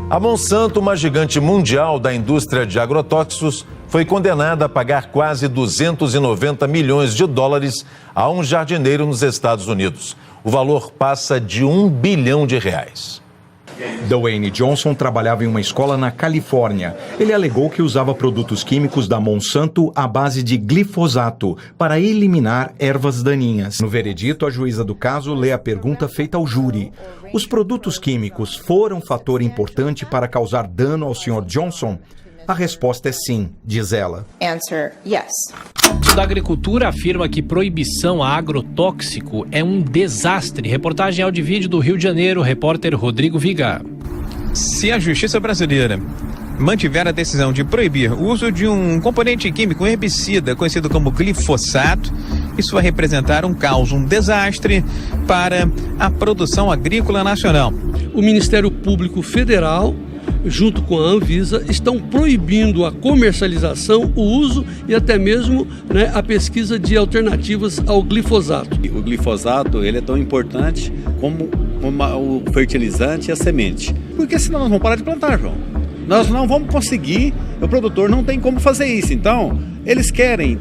A Monsanto, uma gigante mundial da indústria de agrotóxicos, foi condenada a pagar quase 290 milhões de dólares a um jardineiro nos Estados Unidos. O valor passa de R$1 bilhão. Dwayne Johnson trabalhava em uma escola na Califórnia. Ele alegou que usava produtos químicos da Monsanto à base de glifosato para eliminar ervas daninhas. No veredito, a juíza do caso lê a pergunta feita ao júri. Os produtos químicos foram fator importante para causar dano ao Sr. Johnson? A resposta é sim, diz ela. Answer, yes. O da Agricultura afirma que proibição a agrotóxico é um desastre. Reportagem áudio e vídeo do Rio de Janeiro, repórter Rodrigo Viga. Se a justiça brasileira mantiver a decisão de proibir o uso de um componente químico, um herbicida conhecido como glifosato, isso vai representar um caos, um desastre para a produção agrícola nacional. O Ministério Público Federal, junto com a Anvisa, estão proibindo a comercialização, o uso e até mesmo a pesquisa de alternativas ao glifosato. O glifosato ele é tão importante como o fertilizante e a semente. Porque senão nós vamos parar de plantar, João. Nós não vamos conseguir, o produtor não tem como fazer isso. Então, eles querem,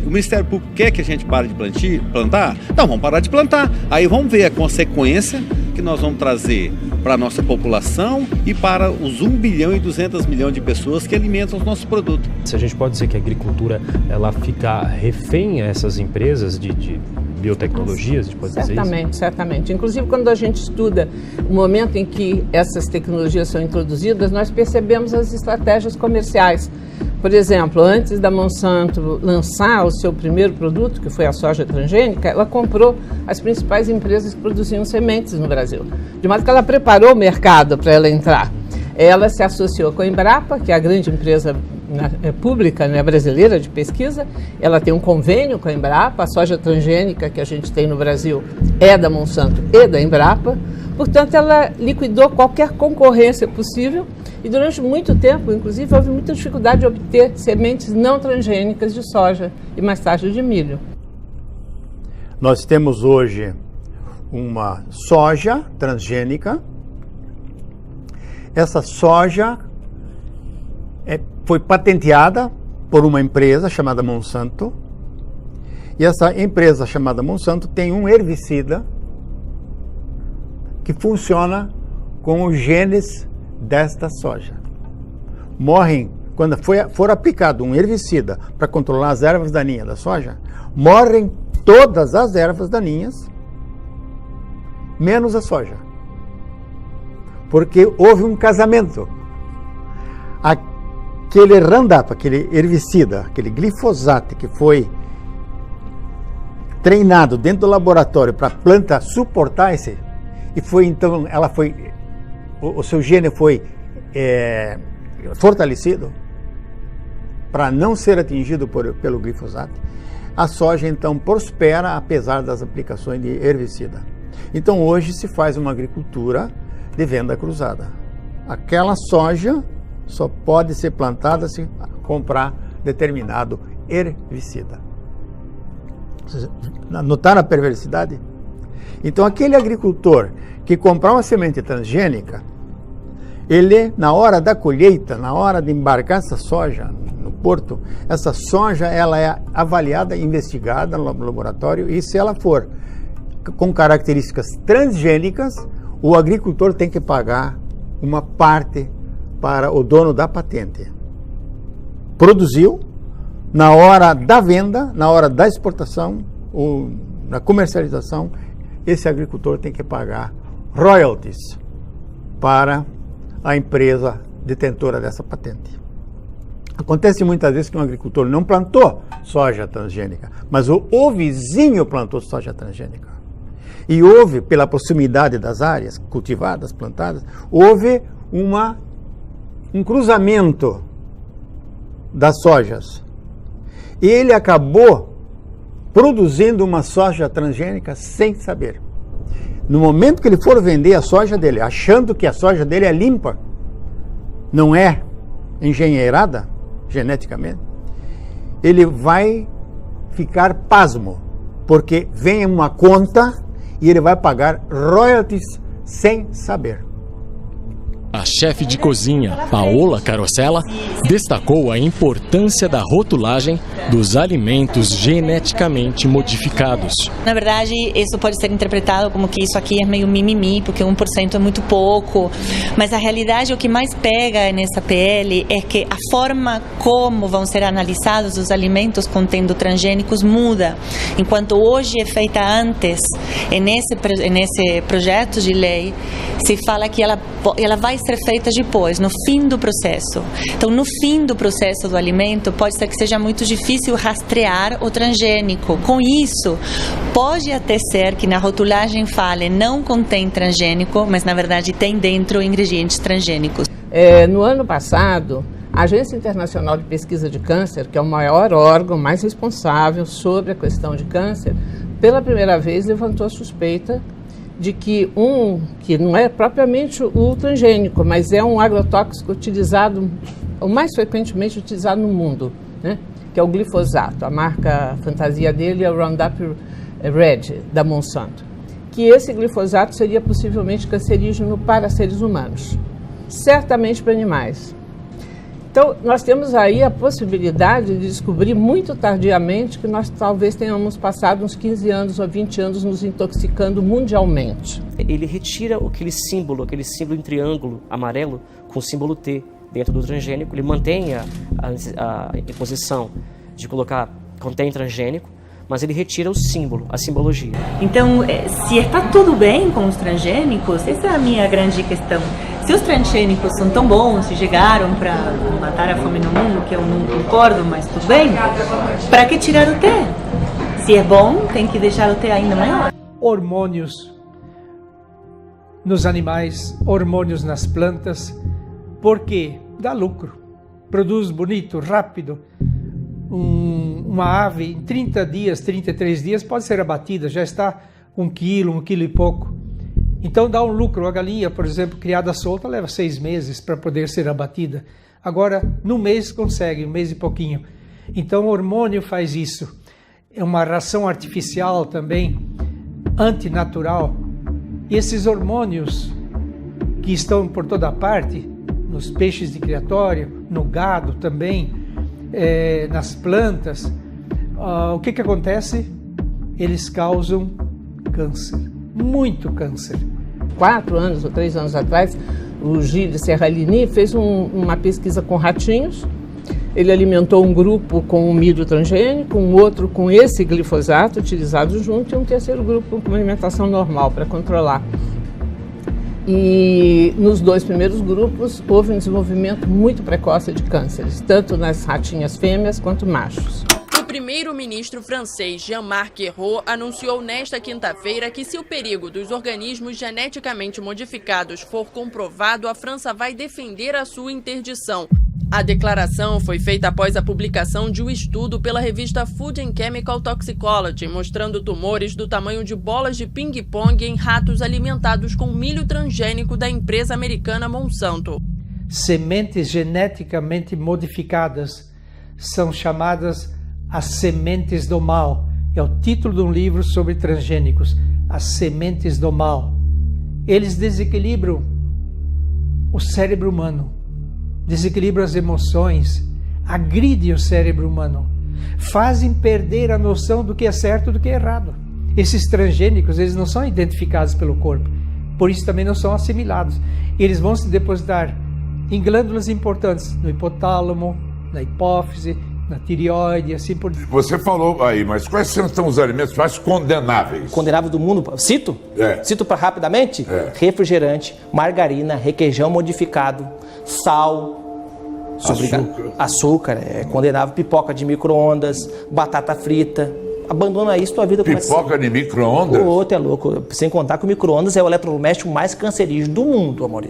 o Ministério Público quer que a gente pare de plantar? Então, vamos parar de plantar. Aí vamos ver a consequência que nós vamos trazer para a nossa população e para os 1 bilhão e 200 milhões de pessoas que alimentam os nossos produtos. Se a gente pode dizer que a agricultura ela fica refém a essas empresas de biotecnologias, a gente pode dizer isso? Certamente. Inclusive, quando a gente estuda o momento em que essas tecnologias são introduzidas, nós percebemos as estratégias comerciais. Por exemplo, antes da Monsanto lançar o seu primeiro produto, que foi a soja transgênica, ela comprou as principais empresas que produziam sementes no Brasil. De modo que ela preparou o mercado para ela entrar. Ela se associou com a Embrapa, que é a grande empresa pública brasileira de pesquisa. Ela tem um convênio com a Embrapa. A soja transgênica que a gente tem no Brasil é da Monsanto e da Embrapa. Portanto, ela liquidou qualquer concorrência possível e durante muito tempo, inclusive, houve muita dificuldade de obter sementes não transgênicas de soja e mais tarde de milho. Nós temos hoje uma soja transgênica. Essa soja foi patenteada por uma empresa chamada Monsanto. E essa empresa chamada Monsanto tem um herbicida que funciona com os genes desta soja. Morrem, quando for aplicado um herbicida para controlar as ervas daninhas da soja, morrem todas as ervas daninhas, menos a soja. Porque houve um casamento. Aquele Roundup, aquele herbicida, aquele glifosato que foi treinado dentro do laboratório para a planta suportar esse, e foi então, o seu gene foi fortalecido para não ser atingido pelo glifosato. A soja então prospera apesar das aplicações de herbicida. Então hoje se faz uma agricultura de venda cruzada. Aquela soja só pode ser plantada se comprar determinado herbicida. Notaram a perversidade? Então aquele agricultor que comprar uma semente transgênica, ele, na hora da colheita, na hora de embarcar essa soja no porto, essa soja ela é avaliada, investigada no laboratório, e se ela for com características transgênicas, o agricultor tem que pagar uma parte para o dono da patente. Produziu, na hora da venda, na hora da exportação, ou na comercialização, esse agricultor tem que pagar royalties para a empresa detentora dessa patente. Acontece muitas vezes que um agricultor não plantou soja transgênica, mas o vizinho plantou soja transgênica. E houve, pela proximidade das áreas cultivadas, plantadas, houve um cruzamento das sojas. E ele acabou produzindo uma soja transgênica sem saber. No momento que ele for vender a soja dele, achando que a soja dele é limpa, não é engenheirada geneticamente, ele vai ficar pasmo, porque vem uma conta e ele vai pagar royalties sem saber. A chefe de cozinha, Paola Carosella, destacou a importância da rotulagem dos alimentos geneticamente modificados. Na verdade, isso pode ser interpretado como que isso aqui é meio mimimi, porque 1% é muito pouco. Mas a realidade, o que mais pega nessa PL é que a forma como vão ser analisados os alimentos contendo transgênicos muda. Enquanto hoje é feita antes, nesse projeto de lei, se fala que ela vai ser feita depois, no fim do processo. Então, no fim do processo do alimento, pode ser que seja muito difícil rastrear o transgênico. Com isso, pode até ser que na rotulagem fale não contém transgênico, mas na verdade tem dentro ingredientes transgênicos. No ano passado, a Agência Internacional de Pesquisa de Câncer, que é o maior órgão mais responsável sobre a questão de câncer, pela primeira vez levantou a suspeita de que que não é propriamente o transgênico, mas é um agrotóxico utilizado, o mais frequentemente utilizado no mundo, né? Que é o glifosato. A marca fantasia dele é o Roundup Red, da Monsanto. Que esse glifosato seria possivelmente cancerígeno para seres humanos, certamente para animais. Então, nós temos aí a possibilidade de descobrir muito tardiamente que nós talvez tenhamos passado uns 15 anos ou 20 anos nos intoxicando mundialmente. Ele retira aquele símbolo em triângulo amarelo com o símbolo T dentro do transgênico. Ele mantém a imposição de colocar contém transgênico, mas ele retira o símbolo, a simbologia. Então, se está tudo bem com os transgênicos, essa é a minha grande questão. Se os transgênicos são tão bons, se chegaram para matar a fome no mundo, que eu não concordo, mas tudo bem, para que tirar o T? Se é bom, tem que deixar o T ainda maior. Hormônios nos animais, hormônios nas plantas, porque dá lucro, produz bonito, rápido. Uma ave em 30 dias, 33 dias pode ser abatida, já está 1 quilo e pouco. Então dá um lucro. A galinha, por exemplo, criada solta, leva 6 meses para poder ser abatida. Agora, no mês consegue, 1 mês e pouquinho. Então o hormônio faz isso. É uma ração artificial também, antinatural. E esses hormônios que estão por toda parte, nos peixes de criatório, no gado também, nas plantas, o que acontece? Eles causam câncer, muito câncer. 4 anos ou 3 anos atrás, o Gilles Serralini fez uma pesquisa com ratinhos. Ele alimentou um grupo com o milho transgênico, um outro com esse glifosato utilizado junto e um terceiro grupo com uma alimentação normal para controlar. E nos 2 primeiros grupos houve um desenvolvimento muito precoce de cânceres, tanto nas ratinhas fêmeas quanto machos. O primeiro-ministro francês Jean-Marc Ayrault anunciou nesta quinta-feira que, se o perigo dos organismos geneticamente modificados for comprovado, a França vai defender a sua interdição. A declaração foi feita após a publicação de um estudo pela revista Food and Chemical Toxicology, mostrando tumores do tamanho de bolas de ping-pong em ratos alimentados com milho transgênico da empresa americana Monsanto. Sementes geneticamente modificadas são chamadas as sementes do mal. É o título de um livro sobre transgênicos, as sementes do mal. Eles desequilibram o cérebro humano, desequilibram as emoções, agridem o cérebro humano, fazem perder a noção do que é certo e do que é errado. Esses transgênicos, eles não são identificados pelo corpo, por isso também não são assimilados. Eles vão se depositar em glândulas importantes, no hipotálamo, na hipófise, na tireoide, assim por diante. Você falou aí, mas quais são os alimentos mais condenáveis? Condenável do mundo? Cito? Cito para rapidamente? Refrigerante, margarina, requeijão modificado, sal, açúcar é condenável, pipoca de micro-ondas, batata frita. Abandona isso, tua vida começa. Pipoca de micro-ondas? O outro é louco. Sem contar que o micro-ondas é o eletrodoméstico mais cancerígeno do mundo, amor.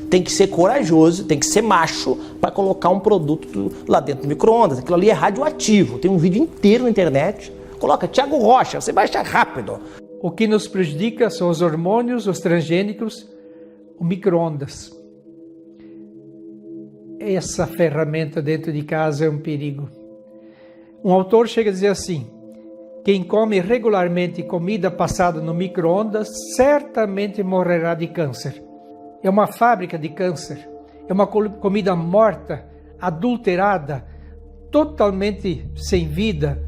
Tem que ser corajoso, tem que ser macho para colocar um produto lá dentro do micro-ondas. Aquilo ali é radioativo. Tem um vídeo inteiro na internet. Coloca Thiago Rocha, você vai achar rápido. O que nos prejudica são os hormônios, os transgênicos, o micro-ondas. Essa ferramenta dentro de casa é um perigo. Um autor chega a dizer assim: quem come regularmente comida passada no micro-ondas certamente morrerá de câncer. é uma fábrica de câncer, é uma comida morta, adulterada, totalmente sem vida,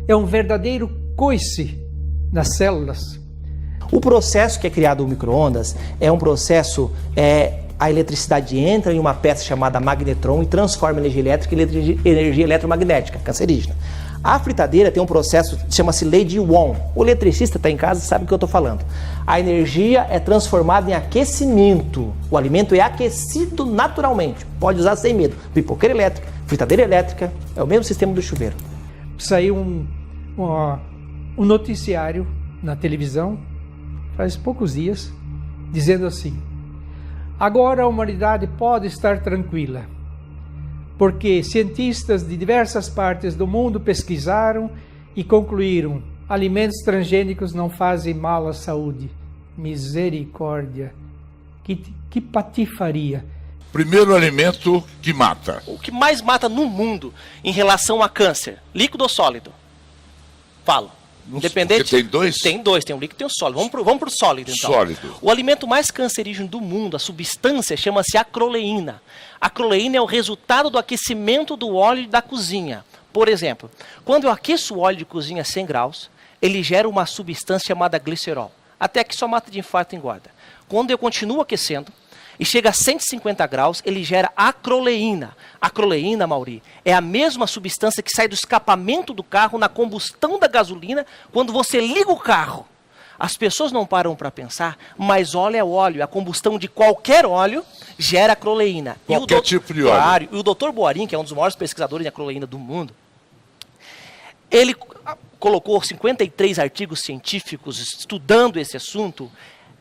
é um verdadeiro coice nas células. O processo que é criado no micro-ondas é um processo, a eletricidade entra em uma peça chamada magnetron e transforma energia elétrica em energia eletromagnética, cancerígena. A fritadeira tem um processo que chama-se lei de Ohm. O eletricista está em casa e sabe o que eu estou falando. A energia é transformada em aquecimento. O alimento é aquecido naturalmente. Pode usar sem medo. Pipoqueira elétrica, fritadeira elétrica, é o mesmo sistema do chuveiro. Saiu um noticiário na televisão, faz poucos dias, dizendo assim: agora a humanidade pode estar tranquila, porque cientistas de diversas partes do mundo pesquisaram e concluíram: alimentos transgênicos não fazem mal à saúde. Misericórdia! Que patifaria! Primeiro alimento que mata. O que mais mata no mundo em relação a câncer? Líquido ou sólido? Falo. Independente. Porque tem dois? Tem dois, tem um líquido e tem um sólido. Vamos pro sólido, então. Sólido. O alimento mais cancerígeno do mundo, a substância, chama-se acroleína. A acroleína é o resultado do aquecimento do óleo da cozinha. Por exemplo, quando eu aqueço o óleo de cozinha a 100 graus, ele gera uma substância chamada glicerol. Até que só mata de infarto e engorda. Quando eu continuo aquecendo, e chega a 150 graus, ele gera acroleína. A acroleína, Mauri, é a mesma substância que sai do escapamento do carro na combustão da gasolina quando você liga o carro. As pessoas não param para pensar, mas óleo é óleo. A combustão de qualquer óleo gera acroleína. Qualquer tipo de óleo. Claro, e o Dr. Boarin, que é um dos maiores pesquisadores de acroleína do mundo, ele colocou 53 artigos científicos estudando esse assunto,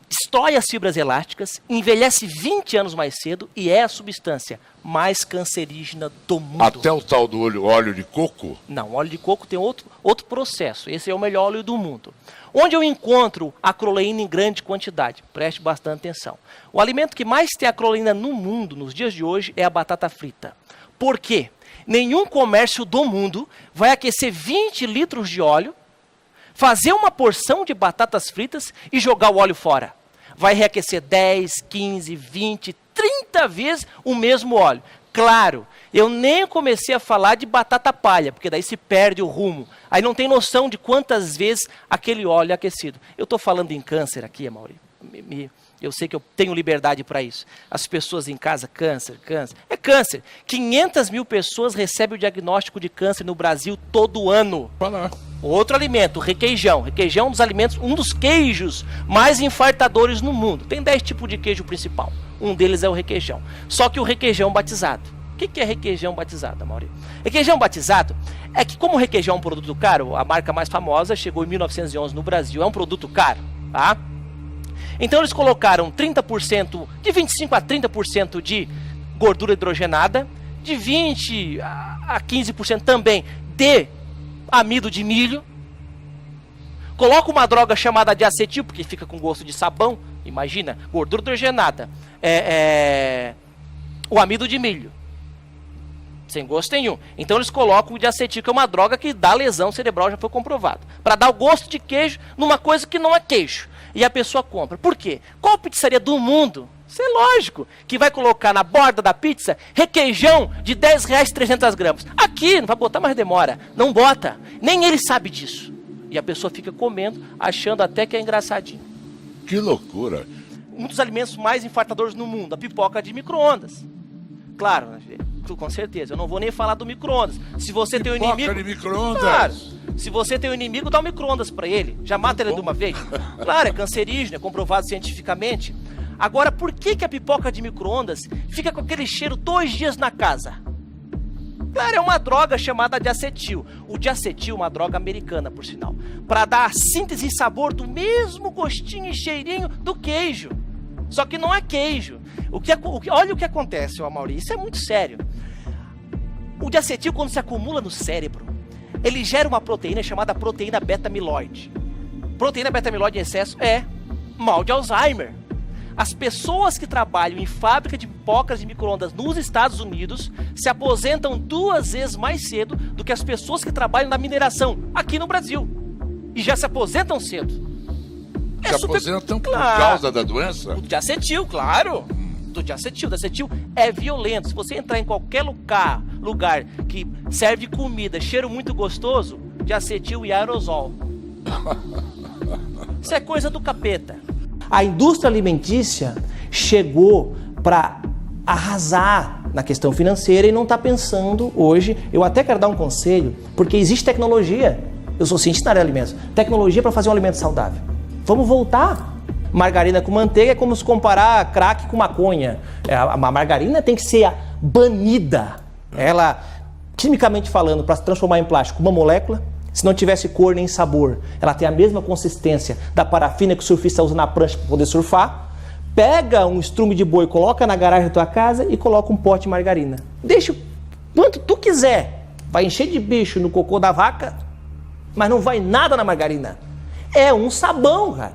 destrói as fibras elásticas, envelhece 20 anos mais cedo e é a substância mais cancerígena do mundo. Até o tal do óleo de coco? Não, óleo de coco tem outro processo. Esse é o melhor óleo do mundo. Onde eu encontro acroleína em grande quantidade? Preste bastante atenção. O alimento que mais tem acroleína no mundo, nos dias de hoje, é a batata frita. Por quê? Nenhum comércio do mundo vai aquecer 20 litros de óleo, fazer uma porção de batatas fritas e jogar o óleo fora. Vai reaquecer 10, 15, 20, 30 vezes o mesmo óleo. Claro, eu nem comecei a falar de batata palha, porque daí se perde o rumo. Aí não tem noção de quantas vezes aquele óleo é aquecido. Eu estou falando em câncer aqui, Amaury. Eu sei que eu tenho liberdade para isso. As pessoas em casa, câncer. É câncer. 500 mil pessoas recebem o diagnóstico de câncer no Brasil todo ano. Outro alimento, requeijão. Requeijão é um dos alimentos, um dos queijos mais infartadores no mundo. Tem 10 tipos de queijo principal. Um deles é o requeijão. Só que o requeijão batizado. O que é requeijão batizado, Amaury? Requeijão batizado é que, como o requeijão é um produto caro, a marca mais famosa chegou em 1911 no Brasil, é um produto caro, tá? Então eles colocaram 30%, de 25% a 30% de gordura hidrogenada, de 20% a 15% também de amido de milho. Coloca uma droga chamada de acetil, porque fica com gosto de sabão. Imagina, gordura hidrogenada, o amido de milho, sem gosto nenhum. Então eles colocam o diacetil, que é uma droga que dá lesão cerebral, já foi comprovado, para dar o gosto de queijo numa coisa que não é queijo. E a pessoa compra. Por quê? Qual pizzaria do mundo, isso é lógico, que vai colocar na borda da pizza requeijão de R$10, 300 gramas? Aqui, não vai botar, mais demora. Não bota. Nem ele sabe disso. E a pessoa fica comendo, achando até que é engraçadinho. Que loucura. Um dos alimentos mais infartadores no mundo, a pipoca de micro-ondas. Claro, com certeza. Eu não vou nem falar do micro-ondas. Se você tem um inimigo... de micro-ondas? Claro. Se você tem um inimigo, dá um micro-ondas para ele. Já mata ele de uma vez. Claro, é cancerígeno, é comprovado cientificamente. Agora, por que a pipoca de micro-ondas fica com aquele cheiro 2 dias na casa? Claro, é uma droga chamada diacetil. O diacetil é uma droga americana, por sinal. Para dar a síntese e sabor do mesmo gostinho e cheirinho do queijo. Só que não é queijo. Olha o que acontece, Amaury. Isso é muito sério. O diacetil, quando se acumula no cérebro, ele gera uma proteína chamada proteína beta-amiloide. Proteína beta-amiloide em excesso é mal de Alzheimer. As pessoas que trabalham em fábrica de pipocas de micro-ondas nos Estados Unidos se aposentam 2 vezes mais cedo do que as pessoas que trabalham na mineração aqui no Brasil. E já se aposentam cedo. Se aposentam por causa da doença? O diacetil, claro. Do diacetil. O diacetil é violento. Se você entrar em qualquer lugar que serve comida, cheiro muito gostoso, diacetil e aerosol. Isso é coisa do capeta. A indústria alimentícia chegou para arrasar na questão financeira e não está pensando hoje. Eu até quero dar um conselho, porque existe tecnologia. Eu sou cientista na área de alimentos. Tecnologia para fazer um alimento saudável. Vamos voltar. Margarina com manteiga é como se comparar crack com maconha. A margarina tem que ser banida. Ela, quimicamente falando, para se transformar em plástico, uma molécula. Se não tivesse cor nem sabor, ela tem a mesma consistência da parafina que o surfista usa na prancha para poder surfar. Pega um estrume de boi, coloca na garagem da tua casa e coloca um pote de margarina. Deixa quanto tu quiser. Vai encher de bicho no cocô da vaca, mas não vai nada na margarina. É um sabão, cara.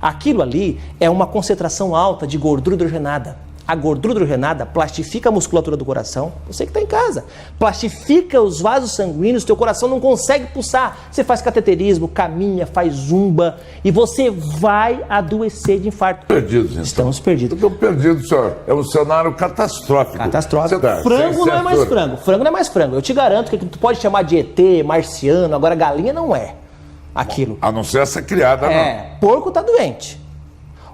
Aquilo ali é uma concentração alta de gordura hidrogenada. A gordura hidrogenada plastifica a musculatura do coração, você que está em casa. Plastifica os vasos sanguíneos, teu coração não consegue pulsar. Você faz cateterismo, caminha, faz zumba e você vai adoecer de infarto. Perdidos, então. Estamos perdidos. Estou perdido, senhor. É um cenário catastrófico. Catastrófico. Frango não é mais frango. Frango não é mais frango. Eu te garanto que tu pode chamar de ET, marciano, agora galinha não é aquilo. A não ser essa criada, não. Porco tá doente.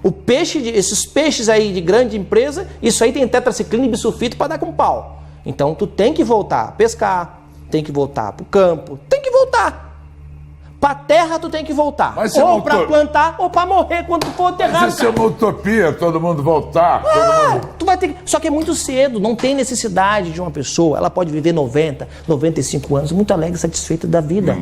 O peixe, esses peixes aí de grande empresa, isso aí tem tetraciclina e bisulfito para dar com pau. Então tu tem que voltar a pescar, tem que voltar pro campo, tem que voltar. Pra terra tu tem que voltar. Mas ou pra plantar ou pra morrer quando tu for enterrado. Mas isso é uma utopia, todo mundo voltar. Tu vai ter que... Só que é muito cedo, não tem necessidade de uma pessoa. Ela pode viver 90, 95 anos, muito alegre, satisfeita da vida.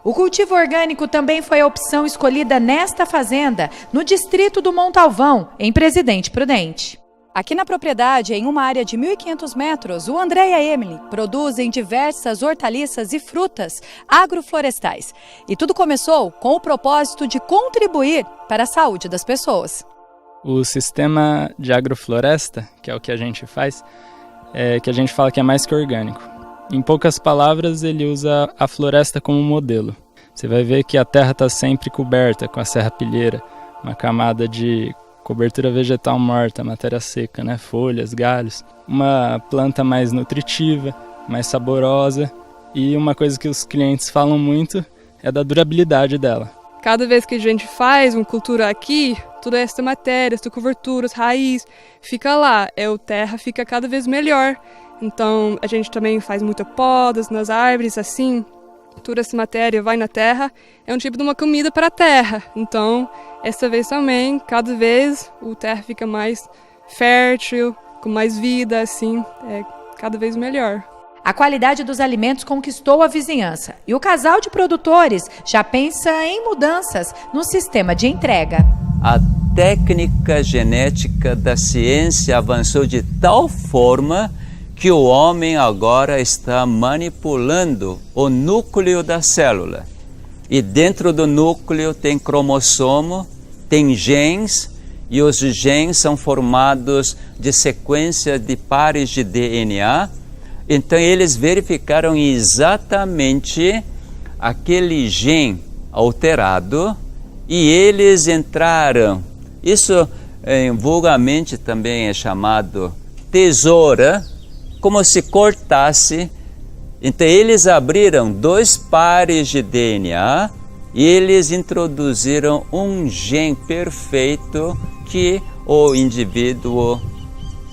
O cultivo orgânico também foi a opção escolhida nesta fazenda, no distrito do Montalvão, em Presidente Prudente. Aqui na propriedade, em uma área de 1.500 metros, o André e a Emily produzem diversas hortaliças e frutas agroflorestais. E tudo começou com o propósito de contribuir para a saúde das pessoas. O sistema de agrofloresta, que é o que a gente faz, que a gente fala que é mais que orgânico. Em poucas palavras, ele usa a floresta como modelo. Você vai ver que a terra está sempre coberta com a serrapilheira, uma camada de cobertura vegetal morta, matéria seca, né? Folhas, galhos. Uma planta mais nutritiva, mais saborosa. E uma coisa que os clientes falam muito é da durabilidade dela. Cada vez que a gente faz uma cultura aqui, toda essa matéria, essa cobertura, raiz, fica lá. A terra fica cada vez melhor. Então, a gente também faz muitas podas nas árvores, assim, toda essa matéria vai na terra, é um tipo de uma comida para a terra. Então, essa vez também, cada vez a terra fica mais fértil, com mais vida, assim, é cada vez melhor. A qualidade dos alimentos conquistou a vizinhança e o casal de produtores já pensa em mudanças no sistema de entrega. A técnica genética da ciência avançou de tal forma que o homem agora está manipulando o núcleo da célula. E dentro do núcleo tem cromossomo, tem genes, e os genes são formados de sequência de pares de DNA. Então eles verificaram exatamente aquele gene alterado e eles entraram. Isso vulgarmente também é chamado tesoura, como se cortasse. Então eles abriram 2 pares de DNA e eles introduziram um gene perfeito que o indivíduo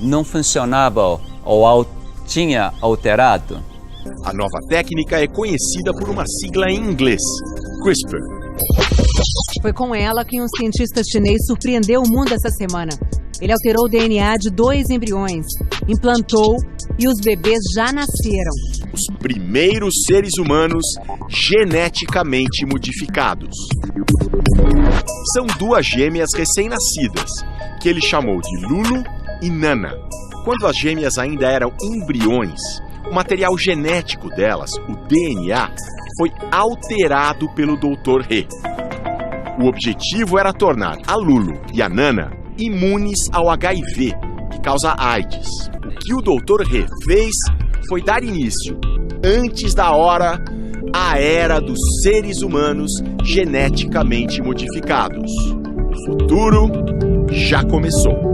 não funcionava ou tinha alterado. A nova técnica é conhecida por uma sigla em inglês, CRISPR. Foi com ela que um cientista chinês surpreendeu o mundo essa semana. Ele alterou o DNA de 2 embriões, implantou e os bebês já nasceram. Os primeiros seres humanos geneticamente modificados. São 2 gêmeas recém-nascidas, que ele chamou de Lulu e Nana. Quando as gêmeas ainda eram embriões, o material genético delas, o DNA, foi alterado pelo Dr. He. O objetivo era tornar a Lulu e a Nana imunes ao HIV, que causa AIDS. O que o Dr. He fez foi dar início, antes da hora, à era dos seres humanos geneticamente modificados. O futuro já começou.